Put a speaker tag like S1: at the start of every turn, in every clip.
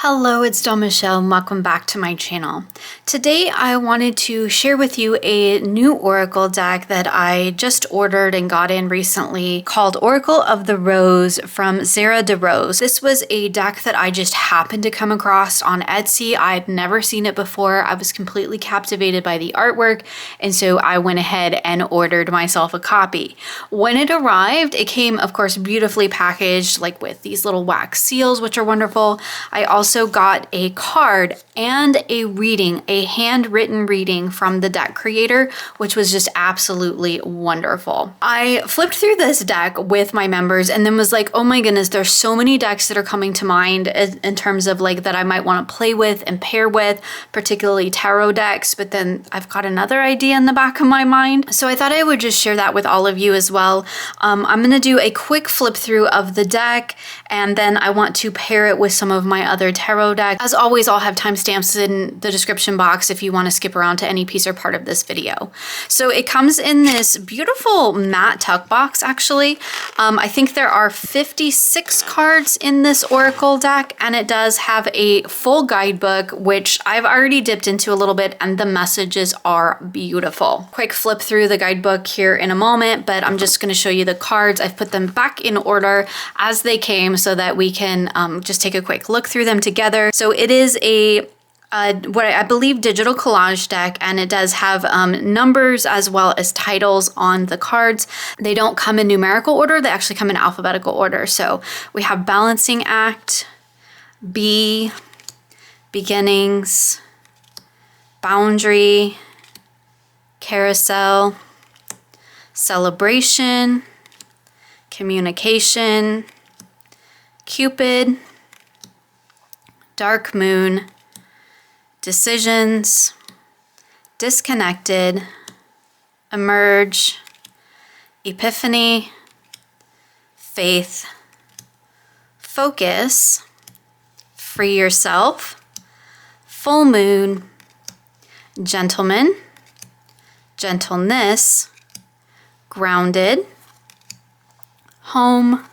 S1: Hello, it's Dawn Michelle and welcome back to my channel. Today I wanted to share with you a new Oracle deck that I just ordered and got in recently called Oracle of the Rose from Zara de Rose. This was a deck that I just happened to come across on Etsy. I'd never seen it before. I was completely captivated by the artwork, and so I went ahead and ordered myself a copy. When it arrived, it came, of course, beautifully packaged, like with these little wax seals, which are wonderful. I also got a card and a reading, a handwritten reading from the deck creator, which was just absolutely wonderful. I flipped through this deck with my members and then was like, oh my goodness, there's so many decks that are coming to mind in terms of like that I might want to play with and pair with, particularly tarot decks, but then I've got another idea in the back of my mind. So I thought I would just share that with all of you as well. I'm going to do a quick flip through of the deck, and then I want to pair it with some of my other tarot deck. As always, I'll have timestamps in the description box if you want to skip around to any piece or part of this video. So it comes in this beautiful matte tuck box, actually. I think there are 56 cards in this Oracle deck, and it does have a full guidebook, which I've already dipped into a little bit, and the messages are beautiful. Quick flip through the guidebook here in a moment, but I'm just going to show you the cards. I've put them back in order as they came so that we can just take a quick look through them together. So it is a what I believe digital collage deck, and it does have numbers as well as titles on the cards. They don't come in numerical order, they actually come in alphabetical order. So we have Balancing Act, B, Beginnings, Boundary, Carousel, Celebration, Communication, Cupid, Dark Moon, Decisions, Disconnected, Emerge, Epiphany, Faith, Focus, Free Yourself, Full Moon, Gentleman, Gentleness, Grounded, Home,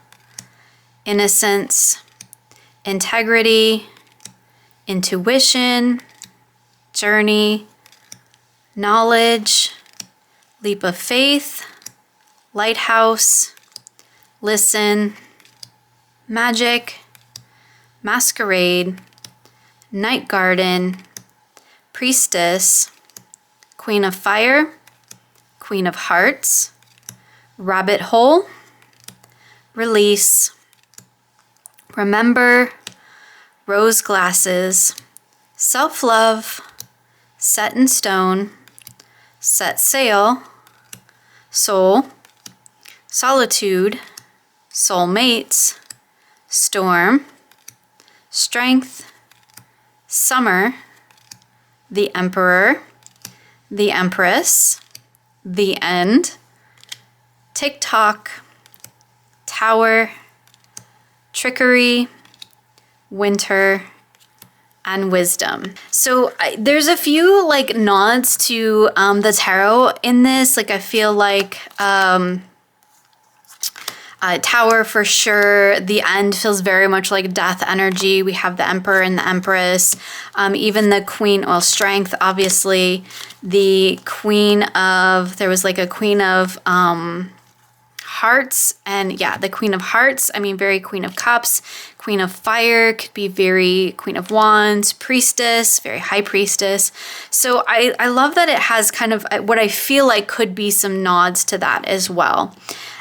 S1: Innocence, Integrity, Intuition, Journey, Knowledge, Leap of Faith, Lighthouse, Listen, Magic, Masquerade, Night Garden, Priestess, Queen of Fire, Queen of Hearts, Rabbit Hole, Release, Remember, Rose Glasses, Self-Love, Set in Stone, Set Sail, Soul, Solitude, Soulmates, Storm, Strength, Summer, The Emperor, The Empress, The End, TikTok, Tower, Trickery, Winter, and Wisdom. So there's a few like nods to the tarot in this. Like I feel like Tower for sure. The End feels very much like death energy. We have the Emperor and the Empress. Even the Queen, well, Strength, obviously. The Queen of, there was like a Queen of Hearts, and yeah, the Queen of Hearts, I mean, very Queen of Cups. Queen of Fire could be very Queen of Wands. Priestess, very High Priestess. So I love that it has kind of what I feel like could be some nods to that as well.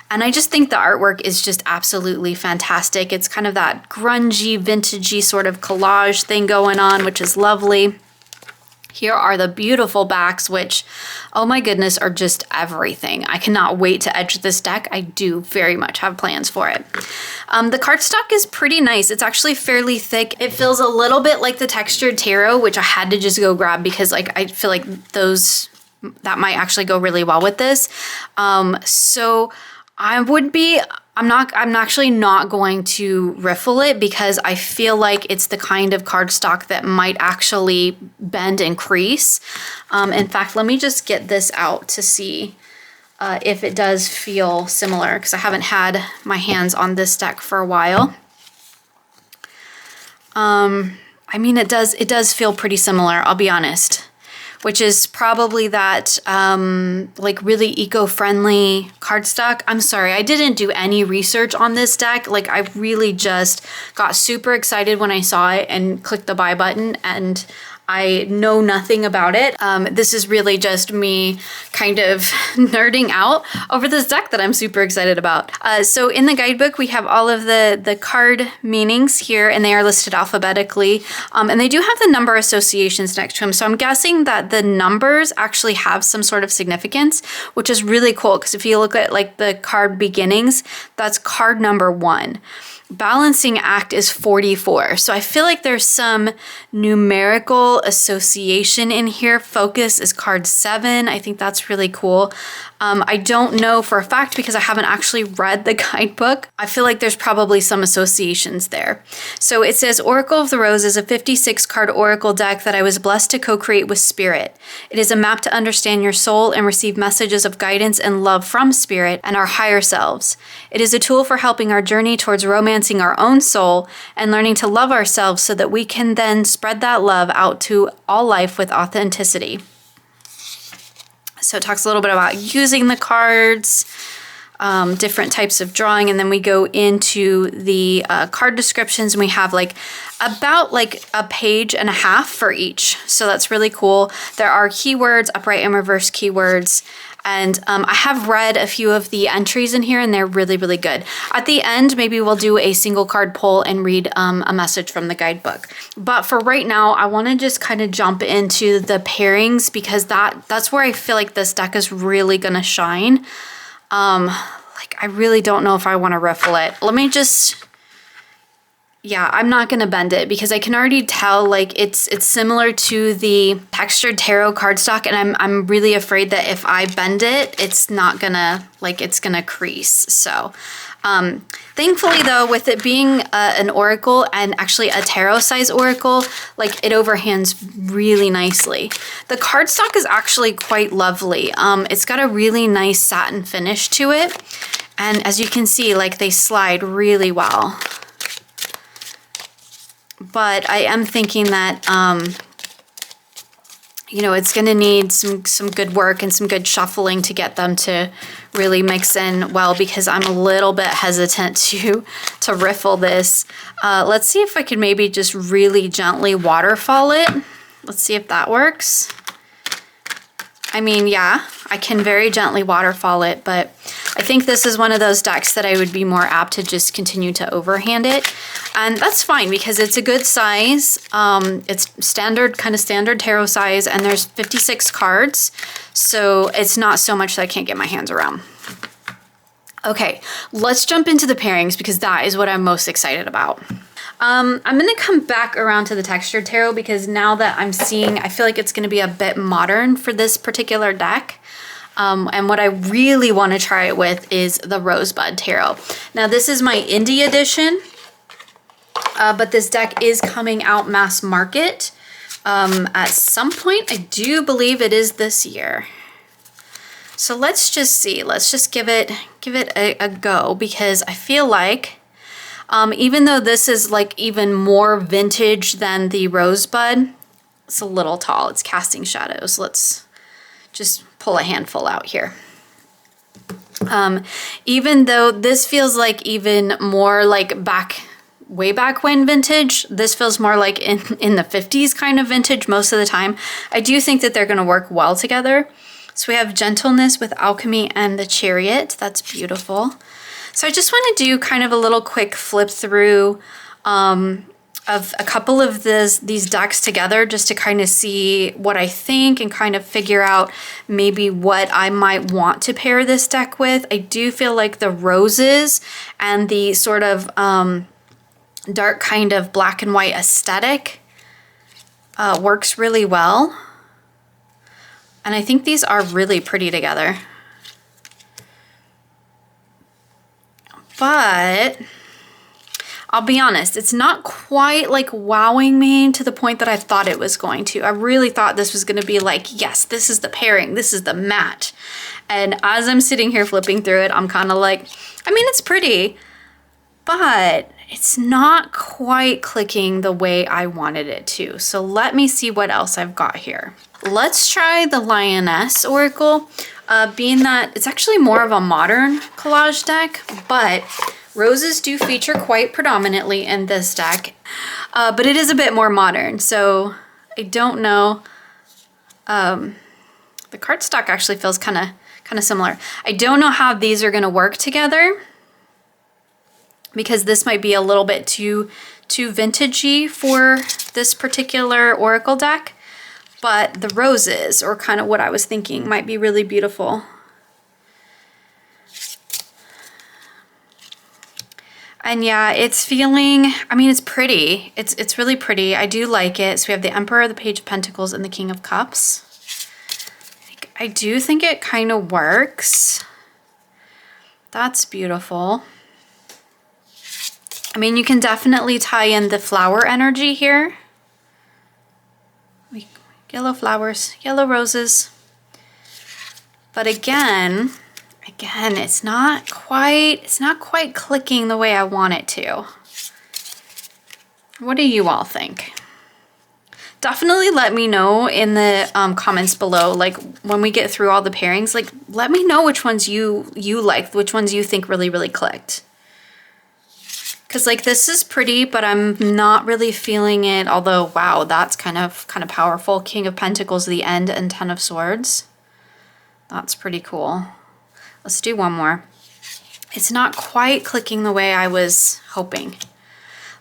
S1: And I just think the artwork is just absolutely fantastic. It's kind of that grungy, vintagey sort of collage thing going on, which is lovely. Here are the beautiful backs, which, oh my goodness, are just everything. I cannot wait to edge this deck. I do very much have plans for it. The cardstock is pretty nice. It's actually fairly thick. It feels a little bit like the textured tarot, which I had to just go grab because like I feel like that might actually go really well with this. So I'm actually not going to riffle it because I feel like it's the kind of cardstock that might actually bend and crease. In fact, let me just get this out to see if it does feel similar, because I haven't had my hands on this deck for a while. I I mean, it does feel pretty similar, I'll be honest, which is probably that like really eco-friendly cardstock. I'm sorry, I didn't do any research on this deck. Like I really just got super excited when I saw it and clicked the buy button, and I know nothing about it. This is really just me kind of nerding out over this deck that I'm super excited about. So in the guidebook, we have all of the card meanings here, and they are listed alphabetically. And they do have the number associations next to them. So I'm guessing that the numbers actually have some sort of significance, which is really cool, because if you look at like the card beginnings, that's card number 1. Balancing act is 44. So I feel like there's some numerical association in here. Focus is card 7. I think that's really cool. I don't know for a fact because I haven't actually read the guidebook. I feel like there's probably some associations there. So it says Oracle of the Rose is a 56 card oracle deck that I was blessed to co-create with Spirit. It is a map to understand your soul and receive messages of guidance and love from Spirit and our higher selves. It is a tool for helping our journey towards romancing our own soul and learning to love ourselves so that we can then spread that love out to all life with authenticity. So it talks a little bit about using the cards, different types of drawing, and then we go into the card descriptions, and we have like about like a page and a half for each. So that's really cool. There are keywords, upright and reverse keywords. And I have read a few of the entries in here, and they're really, really good. At the end, maybe we'll do a single card pull and read a message from the guidebook. But for right now, I want to just kind of jump into the pairings, because that's where I feel like this deck is really going to shine. Like, I really don't know if I want to riffle it. Let me just... Yeah, I'm not going to bend it because I can already tell like it's similar to the textured tarot cardstock, and I'm really afraid that if I bend it, it's not gonna, like, it's gonna crease. So thankfully though, with it being an oracle and actually a tarot size oracle, like it overhands really nicely. The cardstock is actually quite lovely. It's got a really nice satin finish to it, and as you can see, like they slide really well. But I am thinking that, you know, it's going to need some good work and some good shuffling to get them to really mix in well, because I'm a little bit hesitant to riffle this. Let's see if I could maybe just really gently waterfall it. Let's see if that works. I mean, yeah, I can very gently waterfall it, but I think this is one of those decks that I would be more apt to just continue to overhand it. And that's fine because it's a good size. It's standard, kind of standard tarot size, and there's 56 cards. So it's not so much that I can't get my hands around. Okay, let's jump into the pairings because that is what I'm most excited about. I'm going to come back around to the textured tarot because now that I'm seeing, I feel like it's going to be a bit modern for this particular deck. And what I really want to try it with is the Rosebud Tarot. Now this is my indie edition, but this deck is coming out mass market at some point. I do believe it is this year. So let's just see. Let's just give it a go, because I feel like even though this is like even more vintage than the Rosebud, it's a little tall. It's casting shadows. Let's just pull a handful out here. Even though this feels like even more like way back when vintage, this feels more like in the 50s kind of vintage most of the time. I do think that they're going to work well together. So we have Gentleness with Alchemy and the Chariot. That's beautiful. So I just want to do kind of a little quick flip through of a couple of these decks together, just to kind of see what I think and kind of figure out maybe what I might want to pair this deck with. I do feel like the roses and the sort of dark kind of black and white aesthetic works really well. And I think these are really pretty together. But I'll be honest, it's not quite like wowing me to the point that I thought it was going to. I really thought this was going to be like, yes, this is the pairing, this is the match. And as I'm sitting here flipping through it, I'm kind of like, I mean, it's pretty, but it's not quite clicking the way I wanted it to. So let me see what else I've got here. Let's try the Lioness Oracle, being that it's actually more of a modern collage deck, but roses do feature quite predominantly in this deck, but it is a bit more modern. So I don't know. The cardstock actually feels kind of similar. I don't know how these are going to work together, because this might be a little bit too vintagey for this particular oracle deck. But the roses, or kind of what I was thinking, might be really beautiful. And yeah, it's feeling, I mean, it's pretty. It's really pretty. I do like it. So we have the Emperor, the Page of Pentacles, and the King of Cups. I do think it kind of works. That's beautiful. I mean, you can definitely tie in the flower energy here. Yellow flowers, yellow roses. But again, it's not quite clicking the way I want it to. What do you all think? Definitely let me know in the comments below, like when we get through all the pairings, like let me know which ones you liked, which ones you think really clicked. Because like this is pretty, but I'm not really feeling it. Although, wow, that's kind of powerful. King of Pentacles at the end and Ten of Swords. That's pretty cool. Let's do one more. It's not quite clicking the way I was hoping.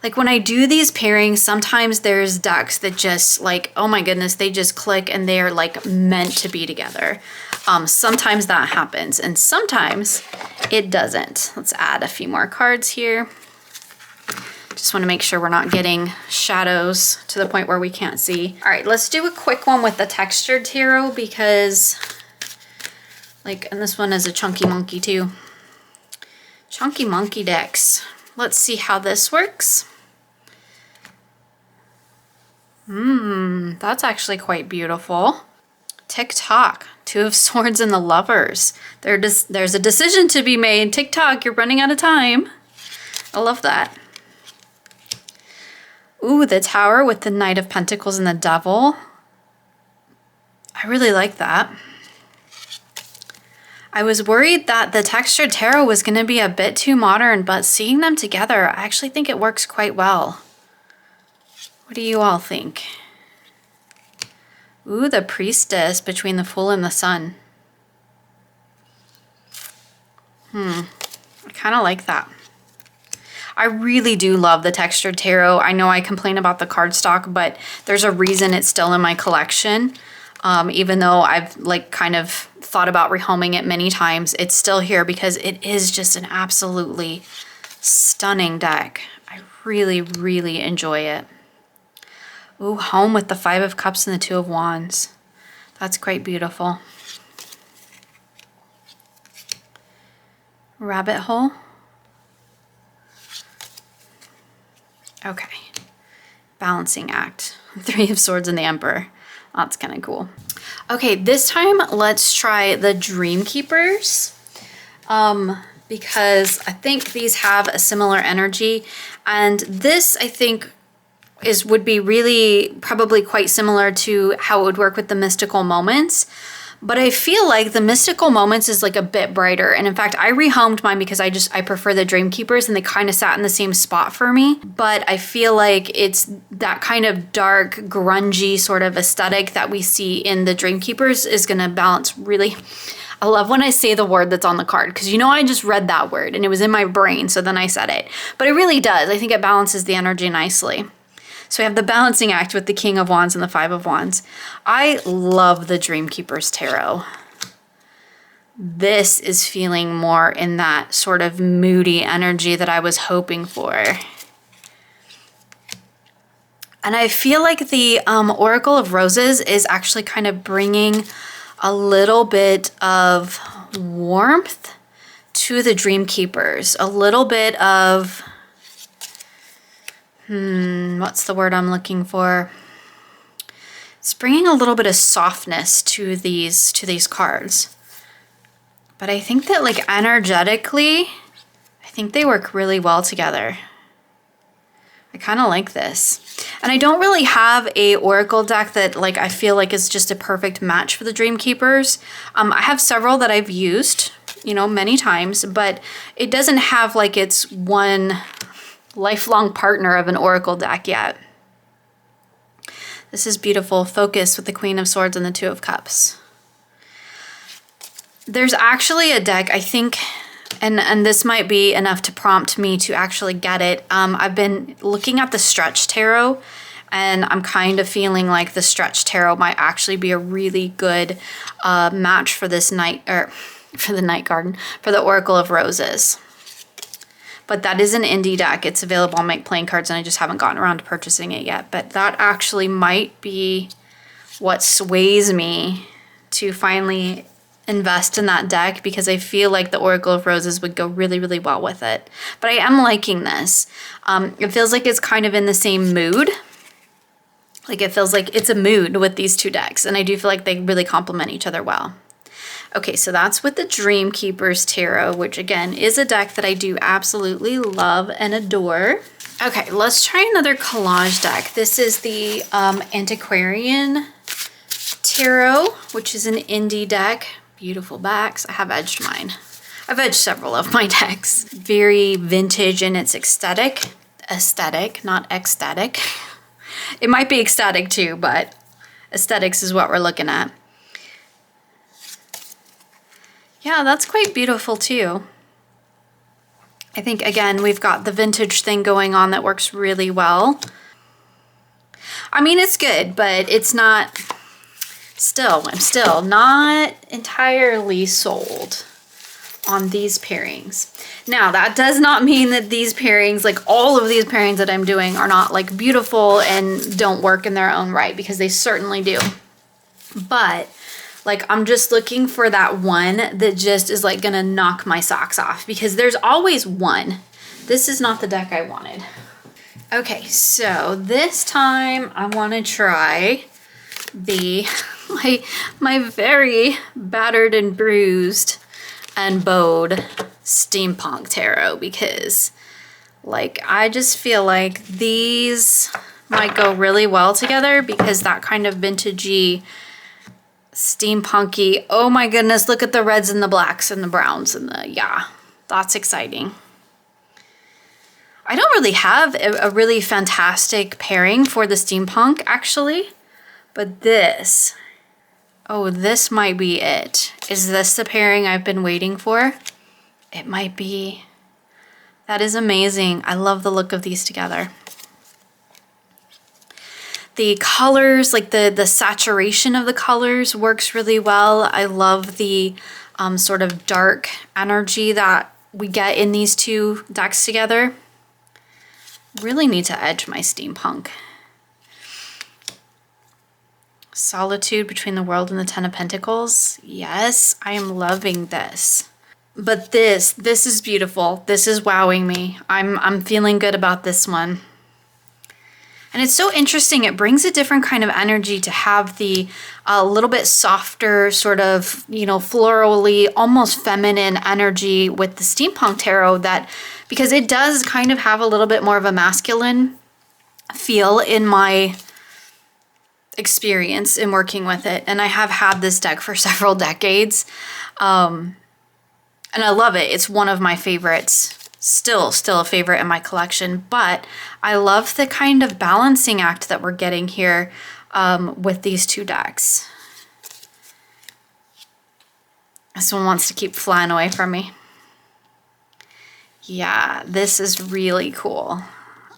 S1: Like when I do these pairings, sometimes there's decks that just like, oh my goodness, they just click and they are like meant to be together. Sometimes that happens and sometimes it doesn't. Let's add a few more cards here. Just want to make sure we're not getting shadows to the point where we can't see. All right, let's do a quick one with the textured tarot because like, and this one is a chunky monkey too. Chunky monkey decks. Let's see how this works. That's actually quite beautiful. Tick-tock, Two of Swords and the Lovers. There's a decision to be made. Tick-tock, you're running out of time. I love that. Ooh, the Tower with the Knight of Pentacles and the Devil. I really like that. I was worried that the textured tarot was going to be a bit too modern, but seeing them together, I actually think it works quite well. What do you all think? Ooh, the Priestess between the Fool and the Sun. I kind of like that. I really do love the textured tarot. I know I complain about the cardstock, but there's a reason it's still in my collection. Even though I've like kind of thought about rehoming it many times, it's still here because it is just an absolutely stunning deck. I really enjoy it. Ooh, home with the Five of Cups and the Two of Wands. That's quite beautiful. Rabbit hole. Okay. Balancing act. Three of Swords and the Emperor. That's kind of cool. Okay, this time let's try the Dream Keepers. Because I think these have a similar energy. And this, I think, would be really probably quite similar to how it would work with the Mystical Moments. But I feel like the Mystical Moments is like a bit brighter. And in fact, I rehomed mine because I prefer the Dream Keepers and they kind of sat in the same spot for me. But I feel like it's that kind of dark, grungy sort of aesthetic that we see in the Dream Keepers is going to balance really. I love when I say the word that's on the card because you know I just read that word and it was in my brain, so then I said it. But it really does. I think it balances the energy nicely. So we have the Balancing Act with the King of Wands and the Five of Wands. I love the Dream Keepers Tarot. This is feeling more in that sort of moody energy that I was hoping for. And I feel like the Oracle of Roses is actually kind of bringing a little bit of warmth to the Dream Keepers. A little bit of... what's the word I'm looking for? It's bringing a little bit of softness to these cards. But I think that like energetically, I think they work really well together. I kind of like this. And I don't really have a oracle deck that like I feel like is just a perfect match for the Dream Keepers. I have several that I've used, you know, many times, but it doesn't have like its one lifelong partner of an oracle deck yet. This is beautiful. Focus with the Queen of Swords and the Two of Cups. There's actually a deck, I think, and this might be enough to prompt me to actually get it. I've been looking at the Stretch Tarot, and I'm kind of feeling like the Stretch Tarot might actually be a really good match for this for the Night Garden, for the Oracle of Roses. But that is an indie deck. It's available on Make Playing Cards, and I just haven't gotten around to purchasing it yet. But that actually might be what sways me to finally invest in that deck, because I feel like the Oracle of Roses would go really, really well with it. But I am liking this. It feels like it's kind of in the same mood. Like it feels like it's a mood with these two decks, and I do feel like they really complement each other well. Okay, so that's with the Dream Keepers Tarot, which again is a deck that I do absolutely love and adore. Okay, let's try another collage deck. This is the Antiquarian Tarot, which is an indie deck. Beautiful backs. I have edged mine. I've edged several of my decks. Very vintage in its aesthetic. Aesthetic, not ecstatic. It might be ecstatic too, but aesthetics is what we're looking at. Yeah, that's quite beautiful too. I think, again, we've got the vintage thing going on that works really well. I mean, it's good, but it's not... I'm still not entirely sold on these pairings. Now, that does not mean that these pairings, like all of these pairings that I'm doing, are not like beautiful and don't work in their own right, because they certainly do. But like, I'm just looking for that one that just is like gonna knock my socks off, because there's always one. This is not the deck I wanted. Okay, so this time I want to try the my very battered and bruised and bowed Steampunk Tarot, because like I just feel like these might go really well together, because that kind of vintagey, steampunky, oh my goodness, look at the reds and the blacks and the browns and the, yeah, that's exciting. I don't really have a really fantastic pairing for the steampunk actually, but this, oh, this might be it. Is this the pairing I've been waiting for? It might be. That is amazing. I love the look of these together. The colors, like the saturation of the colors works really well. I love the sort of dark energy that we get in these two decks together. Really need to edge my steampunk. Solitude between the World and the Ten of Pentacles. Yes, I am loving this. But this is beautiful. This is wowing me. I'm feeling good about this one. And it's so interesting. It brings a different kind of energy to have the little bit softer, sort of, you know, florally, almost feminine energy with the Steampunk Tarot, that because it does kind of have a little bit more of a masculine feel in my experience in working with it. And I have had this deck for several decades. And I love it. It's one of my favorites. Still a favorite in my collection, but I love the kind of balancing act that we're getting here with these two decks. This one wants to keep flying away from me. Yeah, this is really cool.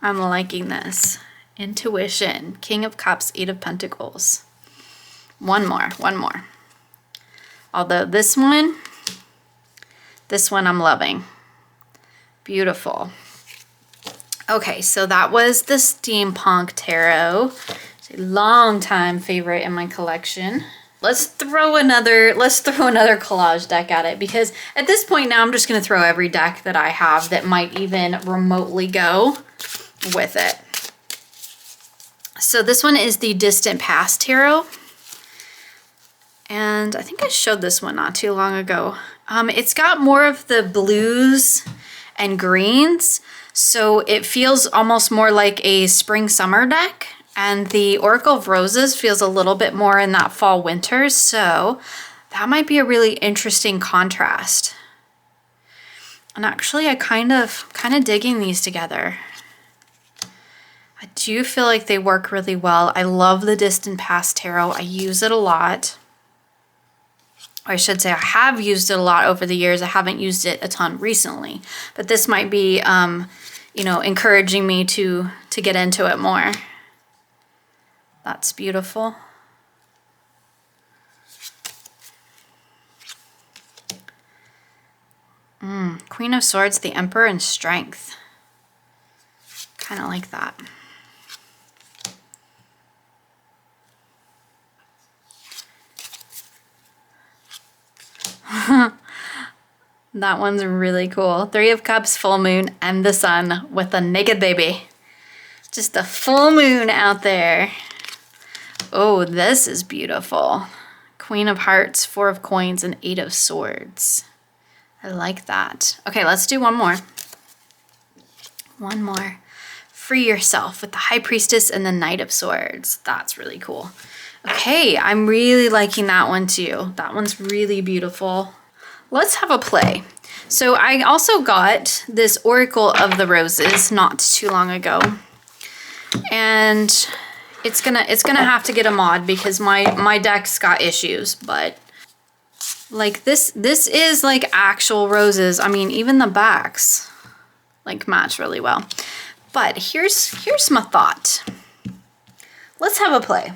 S1: I'm liking this. Intuition, King of Cups, Eight of Pentacles. One more. Although this one I'm loving. Beautiful. Okay, so that was the Steampunk Tarot. It's a long time favorite in my collection. Let's throw another collage deck at it, because at this point now I'm just going to throw every deck that I have that might even remotely go with it. So this one is the Distant Past Tarot. And I think I showed this one not too long ago. It's got more of the blues and greens. So it feels almost more like a spring summer deck. And the Oracle of Roses feels a little bit more in that fall winter. So that might be a really interesting contrast. And actually I kind of digging these together. I do feel like they work really well. I love the Distant Past Tarot. I use it a lot. Or I should say I have used it a lot over the years. I haven't used it a ton recently. But this might be, you know, encouraging me to get into it more. That's beautiful. Queen of Swords, the Emperor, and Strength. Kind of like that. That one's really cool. Three of Cups, full moon, and the sun with a naked baby. Just a full moon out there. Oh, this is beautiful. Queen of Hearts, Four of Coins, and Eight of Swords. I like that. Okay, let's do one more. One more. Free Yourself with the High Priestess and the Knight of Swords. That's really cool. Okay, I'm really liking that one too. That one's really beautiful. Let's have a play. So I also got this Oracle of the Roses not too long ago. And it's gonna have to get a mod because my deck's got issues, but like this is like actual roses. I mean, even the backs like match really well. But here's my thought. Let's have a play.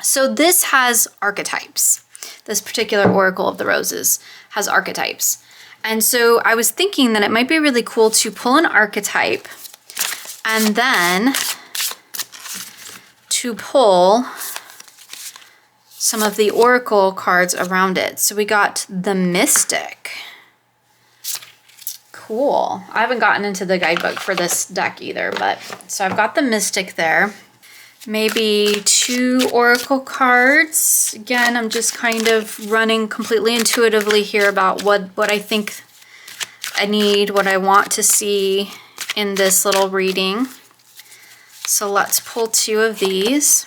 S1: So this has archetypes. This particular Oracle of the Roses has archetypes. And so I was thinking that it might be really cool to pull an archetype and then to pull some of the Oracle cards around it. So we got the Mystic. Cool. I haven't gotten into the guidebook for this deck either, but so I've got the Mystic there. Maybe 2 Oracle cards. Again, I'm just kind of running completely intuitively here about what I think I need, what I want to see in this little reading. So let's pull 2 of these.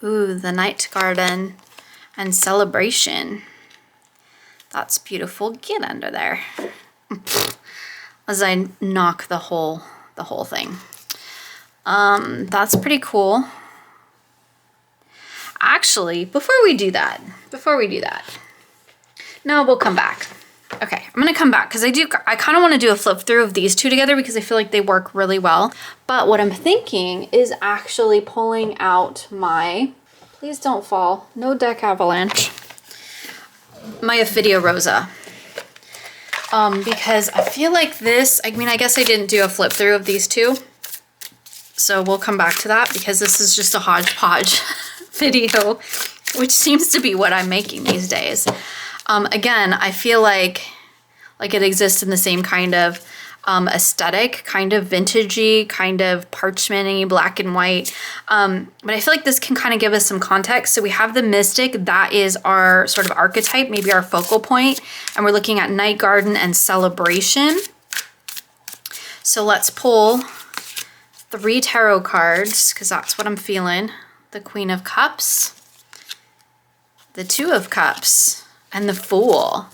S1: Ooh, the Night Garden and Celebration. That's beautiful. Get under there. As I knock the whole thing. That's pretty cool. Actually, before we do that, no, we'll come back. Okay, I'm gonna come back because I kind of want to do a flip through of these 2 together because I feel like they work really well. But what I'm thinking is actually pulling out my, please don't fall, no deck avalanche, my Ophidia Rosa. Because I feel like this, I mean, I guess I didn't do a flip through of these 2. So we'll come back to that because this is just a hodgepodge video, which seems to be what I'm making these days. Again, I feel like it exists in the same kind of aesthetic, kind of vintagey, kind of parchment-y, black and white. But I feel like this can kind of give us some context. So we have the Mystic, that is our sort of archetype, maybe our focal point, and we're looking at Night Garden and Celebration. So let's pull 3 tarot cards, because that's what I'm feeling. The Queen of Cups, the Two of Cups, and the Fool.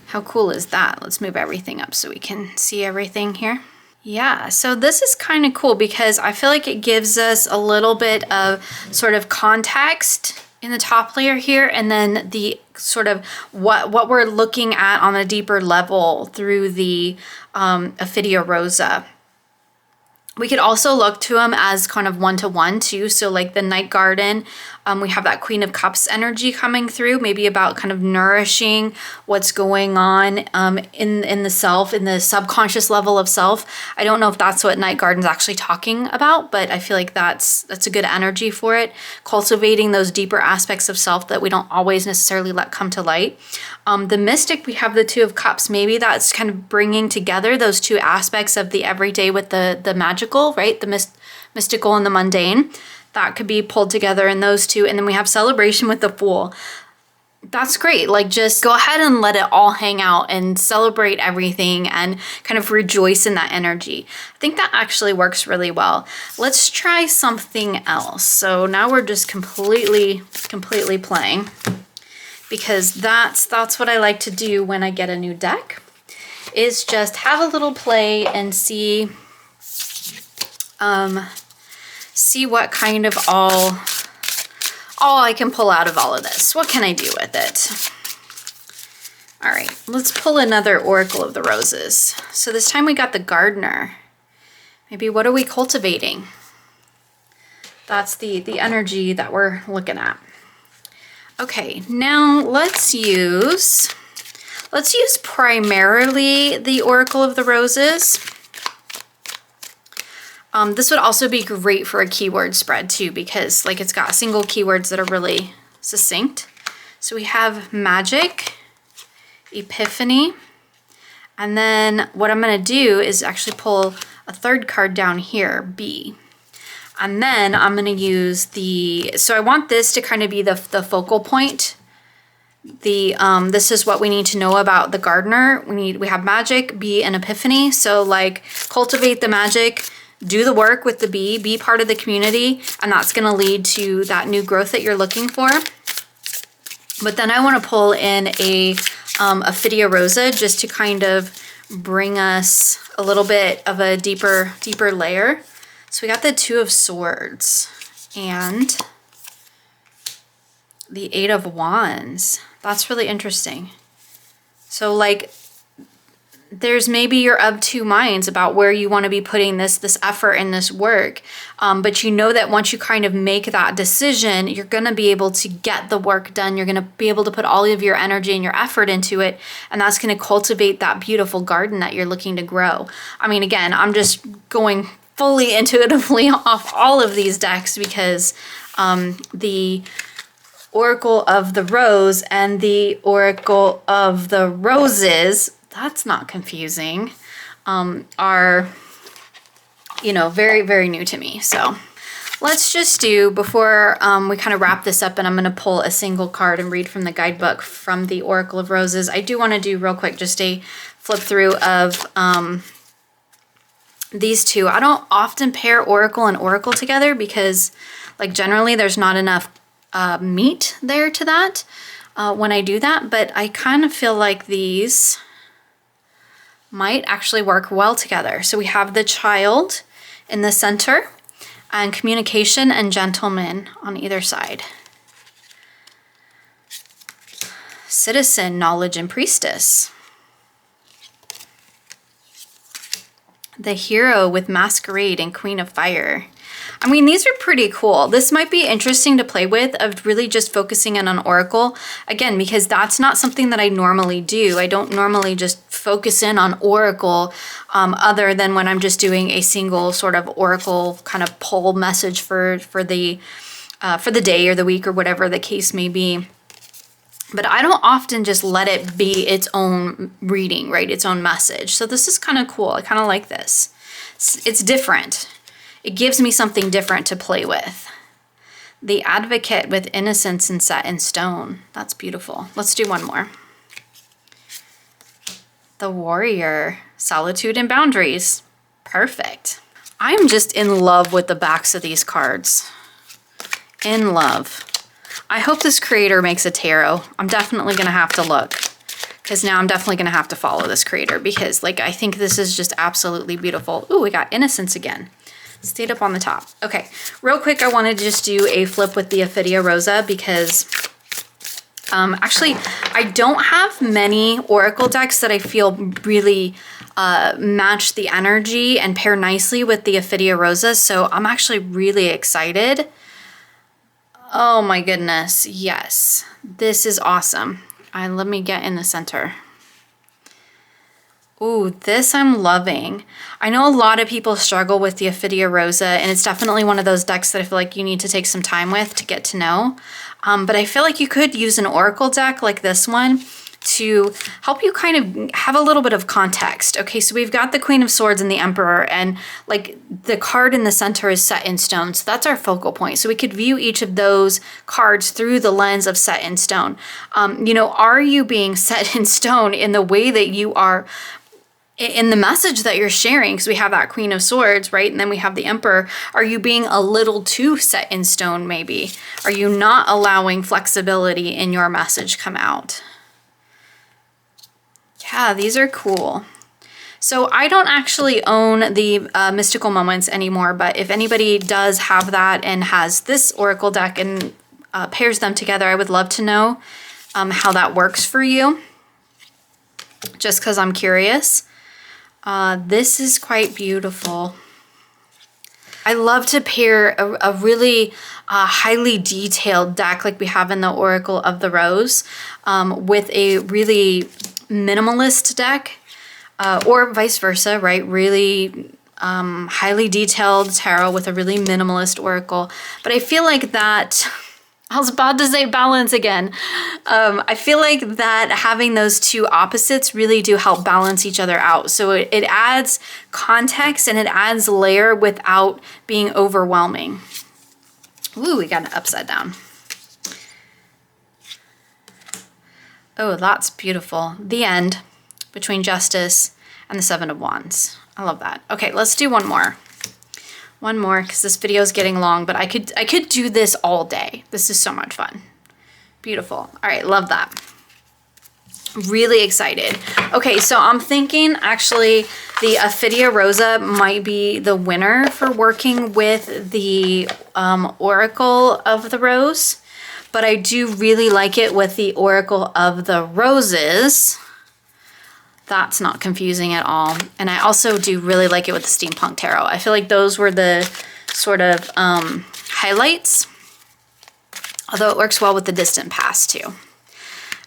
S1: How cool is that? Let's move everything up so we can see everything here. Yeah, so this is kind of cool because I feel like it gives us a little bit of sort of context in the top layer here, and then the sort of what we're looking at on a deeper level through the Ophidia Rosa. We could also look to them as kind of one-to-one too. So like the Night Garden, we have that Queen of Cups energy coming through, maybe about kind of nourishing what's going on in the self, in the subconscious level of self. I don't know if that's what Night Garden's actually talking about, but I feel like that's a good energy for it. Cultivating those deeper aspects of self that we don't always necessarily let come to light. The Mystic, we have the Two of Cups. Maybe that's kind of bringing together those 2 aspects of the everyday with the magical, right? The mystical and the mundane. That could be pulled together in those 2. And then we have Celebration with the Fool. that's great. Like, just go ahead and let it all hang out and celebrate everything and kind of rejoice in that energy. I think that actually works really well. Let's try something else. So now we're just completely playing, because that's what I like to do when I get a new deck, is just have a little play and see what kind of all I can pull out of all of this. What can I do with it? All right, let's pull another Oracle of the Roses. So this time we got the Gardener. Maybe what are we cultivating? That's the energy that we're looking at. Okay, now let's use primarily the Oracle of the Roses. This would also be great for a keyword spread too, because like it's got single keywords that are really succinct. So we have magic, epiphany, and then what I'm going to do is actually pull a third card down here, B. And then I'm going to use so I want this to kind of be the focal point. This is what we need to know about the Gardener. We have magic, B, and epiphany. So like cultivate the magic, do the work with the bee, be part of the community, and that's going to lead to that new growth that you're looking for. But then I want to pull in a Ophidia rosa just to kind of bring us a little bit of a deeper layer. So we got the Two of Swords and the Eight of Wands. That's really interesting. So like, there's maybe you're of two minds about where you want to be putting this effort and this work. But you know that once you kind of make that decision, you're going to be able to get the work done. You're going to be able to put all of your energy and your effort into it. And that's going to cultivate that beautiful garden that you're looking to grow. I mean, again, I'm just going fully intuitively off all of these decks because the Oracle of the Rose and the Oracle of the Roses, that's not confusing, are, you know, very, very new to me. So let's just do, before we kind of wrap this up, and I'm going to pull a single card and read from the guidebook from the Oracle of Roses, I do want to do real quick just a flip through of these two. I don't often pair Oracle and Oracle together because, like, generally there's not enough meat there to that when I do that, but I kind of feel like these might actually work well together. So we have the Child in the center and Communication and Gentleman on either side. Citizen, Knowledge, and Priestess. The Hero with Masquerade and Queen of Fire. I mean, these are pretty cool. This might be interesting to play with, of really just focusing in on Oracle. Again, because that's not something that I normally do. I don't normally just focus in on Oracle other than when I'm just doing a single sort of Oracle kind of pull message for the day or the week or whatever the case may be. But I don't often just let it be its own reading, right? Its own message. So this is kind of cool. I kind of like this. It's different. It gives me something different to play with. The Advocate with Innocence and Set in Stone. That's beautiful. Let's do one more. The Warrior, Solitude and Boundaries. Perfect. I'm just in love with the backs of these cards. In love. I hope this creator makes a tarot. I'm definitely going to have to look, because now I'm definitely going to have to follow this creator, because like I think this is just absolutely beautiful. Ooh, we got Innocence again. Stayed up on the top. Okay, real quick, I wanted to just do a flip with the Ophidia rosa because actually I don't have many Oracle decks that I feel really match the energy and pair nicely with the Ophidia rosa, so I'm actually really excited. Oh my goodness, yes, this is awesome. Let me get in the center. Ooh, this I'm loving. I know a lot of people struggle with the Ophidia rosa, and it's definitely one of those decks that I feel like you need to take some time with to get to know. But I feel like you could use an Oracle deck like this one to help you kind of have a little bit of context. Okay, so we've got the Queen of Swords and the Emperor, and like the card in the center is set in stone. So that's our focal point. So we could view each of those cards through the lens of set in stone. You know, are you being set in stone in the way that you are in the message that you're sharing? Because we have that Queen of Swords, right? And then we have the Emperor. Are you being a little too set in stone, maybe? Are you not allowing flexibility in your message come out? Yeah, these are cool. So I don't actually own the Mystical Moments anymore, but if anybody does have that and has this Oracle deck and pairs them together, I would love to know how that works for you, just because I'm curious. This is quite beautiful. I love to pair a really highly detailed deck like we have in the Oracle of the Rose with a really minimalist deck, or vice versa, right? Really highly detailed tarot with a really minimalist oracle. But I feel like that, I was about to say balance again. I feel like that having those two opposites really do help balance each other out. So it adds context and it adds layer without being overwhelming. Ooh, we got it upside down. Oh, that's beautiful. The end between Justice and the Seven of Wands. I love that. Okay, let's do one more. One more, because this video is getting long, but I could do this all day. This is so much fun. Beautiful. All right, love that. Really excited. Okay, so I'm thinking actually the Ophidia Rosa might be the winner for working with the Oracle of the Rose. But I do really like it with the Oracle of the Roses. That's not confusing at all. And I also do really like it with the Steampunk Tarot. I feel like those were the sort of highlights, although it works well with the Distant Past too.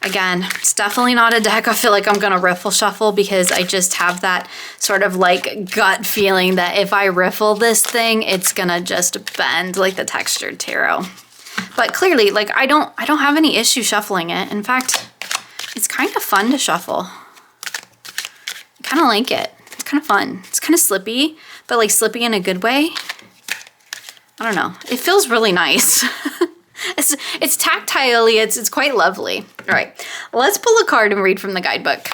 S1: Again, it's definitely not a deck I feel like I'm gonna riffle shuffle, because I just have that sort of like gut feeling that if I riffle this thing, it's gonna just bend like the Textured Tarot. But clearly, like I don't have any issue shuffling it. In fact, it's kind of fun to shuffle. I kind of like it. It's kind of fun. It's kind of slippy, but like slippy in a good way. I don't know. It feels really nice. It's tactilely, it's quite lovely. All right, let's pull a card and read from the guidebook.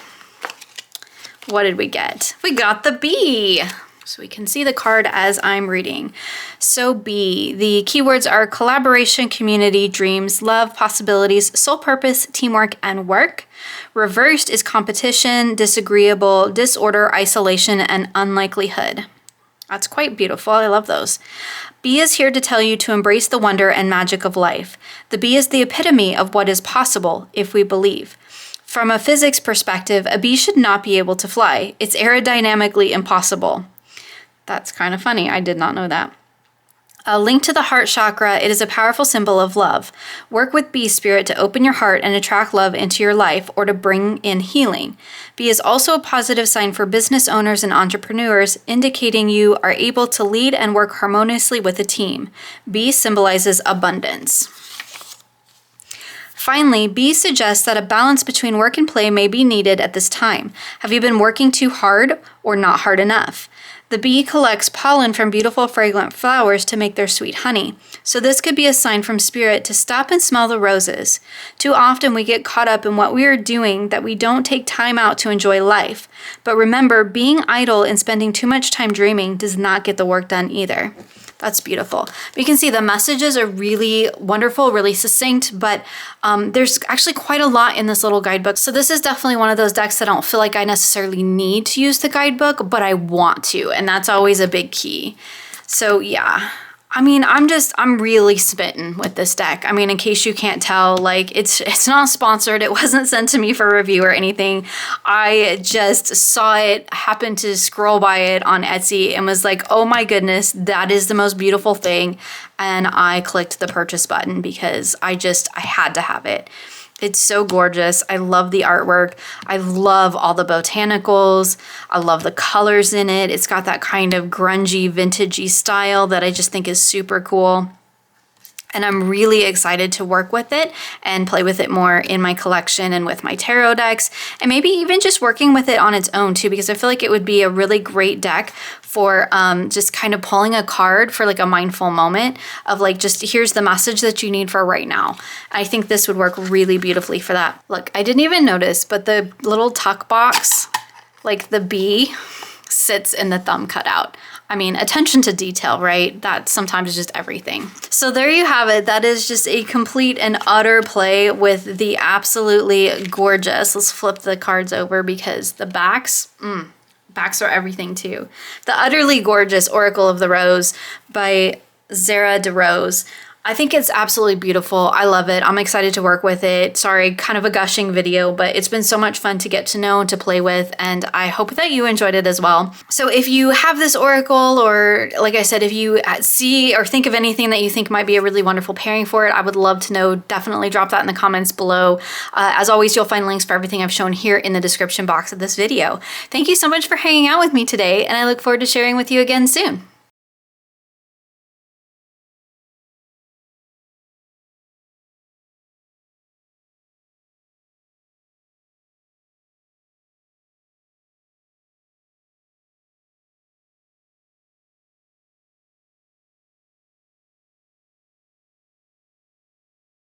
S1: What did we get? We got the Bee. So we can see the card as I'm reading. So Bee, the keywords are collaboration, community, dreams, love, possibilities, sole purpose, teamwork, and work. Reversed is competition, disagreeable, disorder, isolation, and unlikelihood. That's quite beautiful. I love those. Bee is here to tell you to embrace the wonder and magic of life. The bee is the epitome of what is possible if we believe. From a physics perspective, a bee should not be able to fly. It's aerodynamically impossible. That's kind of funny. I did not know that. A link to the heart chakra, it is a powerful symbol of love. Work with Bee Spirit to open your heart and attract love into your life, or to bring in healing. Bee is also a positive sign for business owners and entrepreneurs, indicating you are able to lead and work harmoniously with a team. Bee symbolizes abundance. Finally, Bee suggests that a balance between work and play may be needed at this time. Have you been working too hard or not hard enough? The bee collects pollen from beautiful fragrant flowers to make their sweet honey. So this could be a sign from Spirit to stop and smell the roses. Too often we get caught up in what we are doing that we don't take time out to enjoy life. But remember, being idle and spending too much time dreaming does not get the work done either. That's beautiful. But you can see the messages are really wonderful, really succinct, but there's actually quite a lot in this little guidebook. So this is definitely one of those decks that I don't feel like I necessarily need to use the guidebook, but I want to, and that's always a big key. So yeah, I mean, I'm really smitten with this deck. I mean, in case you can't tell, like it's not sponsored. It wasn't sent to me for review or anything. I just saw it, happened to scroll by it on Etsy and was like, oh my goodness, that is the most beautiful thing. And I clicked the purchase button because I had to have it. It's so gorgeous. I love the artwork. I love all the botanicals. I love the colors in it. It's got that kind of grungy, vintagey style that I just think is super cool. And I'm really excited to work with it and play with it more in my collection and with my tarot decks, and maybe even just working with it on its own too, because I feel like it would be a really great deck for just kind of pulling a card for like a mindful moment of like, just here's the message that you need for right now. I think this would work really beautifully for that. Look, I didn't even notice, but the little tuck box, like the B, sits in the thumb cutout. I mean, attention to detail, right? That sometimes is just everything. So there you have it. That is just a complete and utter play with the absolutely gorgeous. Let's flip the cards over because the backs are everything too. The utterly gorgeous Oracle of the Rose by Zara de Rose. I think it's absolutely beautiful. I love it. I'm excited to work with it. Sorry, kind of a gushing video, but it's been so much fun to get to know and to play with, and I hope that you enjoyed it as well. So if you have this Oracle, or like I said, if you see or think of anything that you think might be a really wonderful pairing for it, I would love to know. Definitely drop that in the comments below. As always, you'll find links for everything I've shown here in the description box of this video. Thank you so much for hanging out with me today, and I look forward to sharing with you again soon.